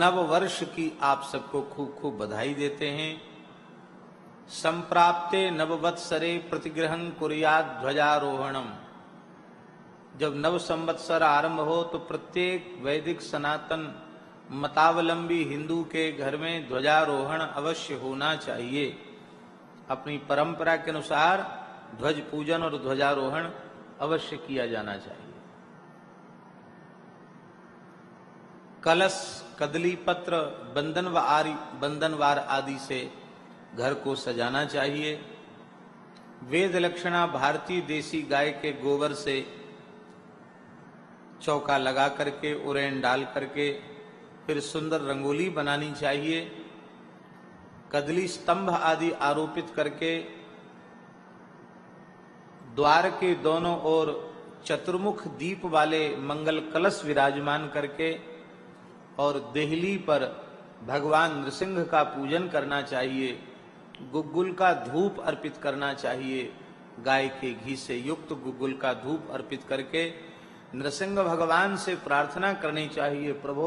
नव वर्ष की आप सबको खूब खूब बधाई देते हैं। संप्राप्ते नववत्सरे प्रतिग्रहं कुर्यात् ध्वजारोहणम। जब नव संवत्सर आरंभ हो तो प्रत्येक वैदिक सनातन मतावलंबी हिंदू के घर में ध्वजारोहण अवश्य होना चाहिए। अपनी परंपरा के अनुसार ध्वज पूजन और ध्वजारोहण अवश्य किया जाना चाहिए। कलश, कदली पत्र, बंधनवार आदि से घर को सजाना चाहिए। वेद लक्षणा भारतीय देसी गाय के गोबर से चौका लगा करके, उरेन डाल करके फिर सुंदर रंगोली बनानी चाहिए। कदली स्तंभ आदि आरोपित करके द्वार के दोनों ओर चतुर्मुख दीप वाले मंगल कलश विराजमान करके और देहली पर भगवान नृसिंह का पूजन करना चाहिए। गुग्गुल का धूप अर्पित करना चाहिए। गाय के घी से युक्त गुग्गुल का धूप अर्पित करके नृसिंह भगवान से प्रार्थना करनी चाहिए, प्रभु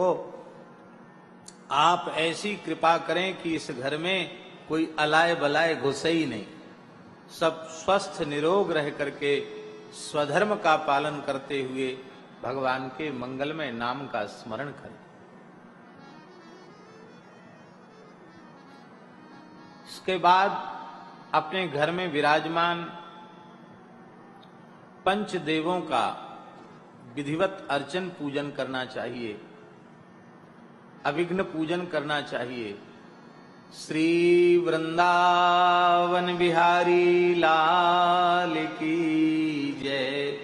आप ऐसी कृपा करें कि इस घर में कोई अलाय बलाय घुसे ही नहीं, सब स्वस्थ निरोग रह करके स्वधर्म का पालन करते हुए भगवान के मंगलमय नाम का स्मरण करें। इसके बाद अपने घर में विराजमान पंचदेवों का विधिवत अर्चन पूजन करना चाहिए, अविघ्न पूजन करना चाहिए। श्री वृंदावन बिहारी लाल की जय,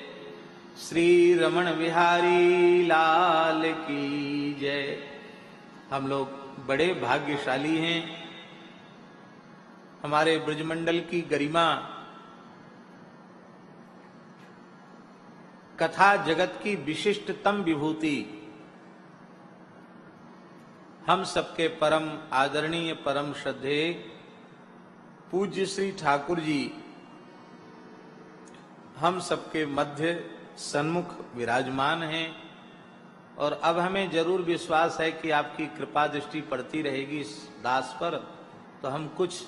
श्री रमण बिहारी लाल की जय। हम लोग बड़े भाग्यशाली हैं। हमारे ब्रजमंडल की गरिमा कथा जगत की विशिष्टतम विभूति, हम सबके परम आदरणीय परम श्रद्धेय पूज्य श्री ठाकुर जी हम सबके मध्य सन्मुख विराजमान हैं। और अब हमें जरूर विश्वास है कि आपकी कृपा दृष्टि पड़ती रहेगी इस दास पर, तो हम कुछ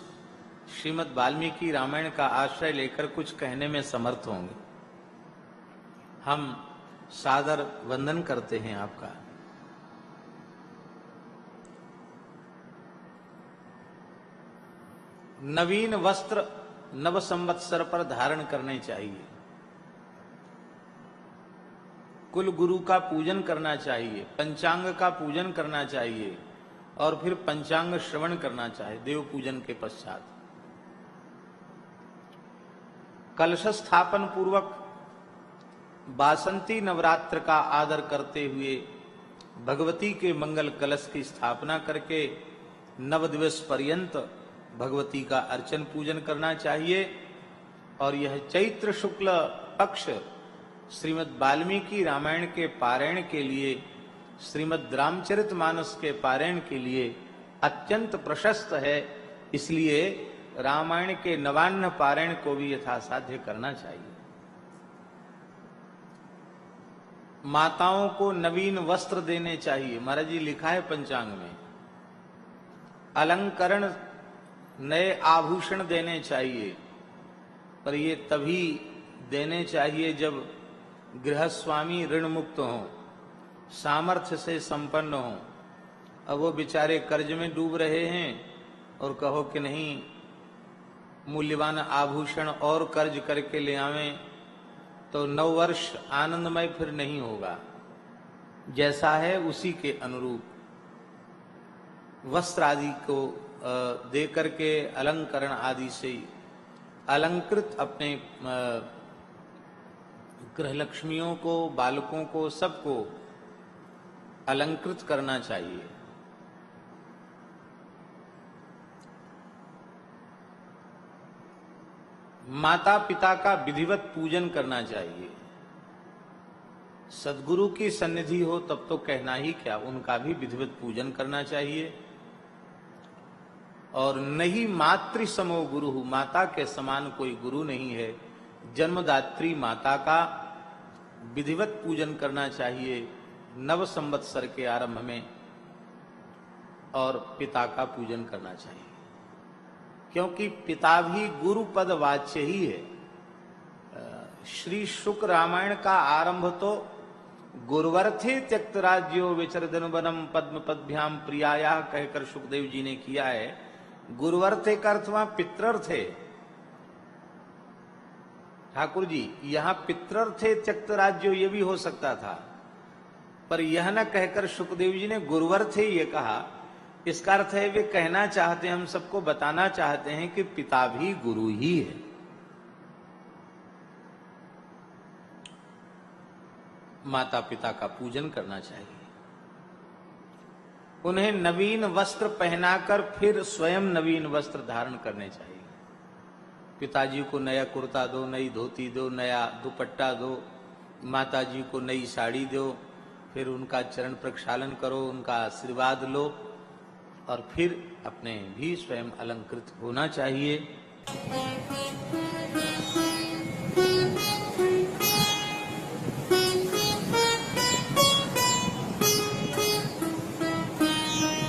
श्रीमद् वाल्मीकि रामायण का आश्रय लेकर कुछ कहने में समर्थ होंगे। हम सादर वंदन करते हैं आपका। नवीन वस्त्र नव संवत्सर पर धारण करने चाहिए। कुल गुरु का पूजन करना चाहिए, पंचांग का पूजन करना चाहिए और फिर पंचांग श्रवण करना चाहिए देव पूजन के पश्चात। कलश स्थापन पूर्वक बासंती नवरात्र का आदर करते हुए भगवती के मंगल कलश की स्थापना करके 9 दिवस पर्यंत भगवती का अर्चन पूजन करना चाहिए। और यह चैत्र शुक्ल पक्ष श्रीमद् वाल्मीकि रामायण के पारायण के लिए, श्रीमद् रामचरितमानस के पारायण के लिए अत्यंत प्रशस्त है। इसलिए रामायण के नवान्न पारायण को भी यथासाध्य करना चाहिए। माताओं को नवीन वस्त्र देने चाहिए, महाराज जी लिखा है पंचांग में। अलंकरण नए आभूषण देने चाहिए, पर ये तभी देने चाहिए जब गृहस्वामी ऋण मुक्त हो, सामर्थ्य से संपन्न हो। अब वो बेचारे कर्ज में डूब रहे हैं और कहो कि नहीं मूल्यवान आभूषण और कर्ज करके ले आवें, तो 9 वर्ष आनंदमय फिर नहीं होगा। जैसा है उसी के अनुरूप वस्त्र आदि को दे करके अलंकरण आदि से अलंकृत अपने गृहलक्ष्मियों को, बालकों को, सबको अलंकृत करना चाहिए। माता पिता का विधिवत पूजन करना चाहिए। सद्गुरु की सन्निधि हो तब तो कहना ही क्या, उनका भी विधिवत पूजन करना चाहिए। और नहीं मातृ समो गुरु, माता के समान कोई गुरु नहीं है। जन्मदात्री माता का विधिवत पूजन करना चाहिए नव संवत्सर के आरंभ में। और पिता का पूजन करना चाहिए, क्योंकि पिता भी गुरु पद वाच्य ही है। श्री शुक रामायण का आरंभ तो गुरुवर्थे त्यक्त राज्यो विचरदन वनम पद्म पदभ्याम प्रियाया कहकर सुखदेव जी ने किया है। गुरुवर्थे का अर्थ वहां पितृर्थ है ठाकुर जी, यहां पितृर्थे त्यक्त राज्यो ये भी हो सकता था, पर यह न कहकर सुखदेव जी ने गुरुवर्थे ये कहा। इसका अर्थ है वे कहना चाहते हैं, हम सबको बताना चाहते हैं कि पिता भी गुरु ही है। माता पिता का पूजन करना चाहिए, उन्हें नवीन वस्त्र पहनाकर फिर स्वयं नवीन वस्त्र धारण करने चाहिए। पिताजी को नया कुर्ता दो, नई धोती दो, नया दुपट्टा दो, माताजी को नई साड़ी दो, फिर उनका चरण प्रक्षालन करो, उनका आशीर्वाद लो और फिर अपने भी स्वयं अलंकृत होना चाहिए।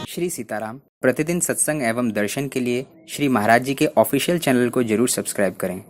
श्री सीताराम प्रतिदिन सत्संग एवं दर्शन के लिए श्री महाराज जी के ऑफिशियल चैनल को जरूर सब्सक्राइब करें।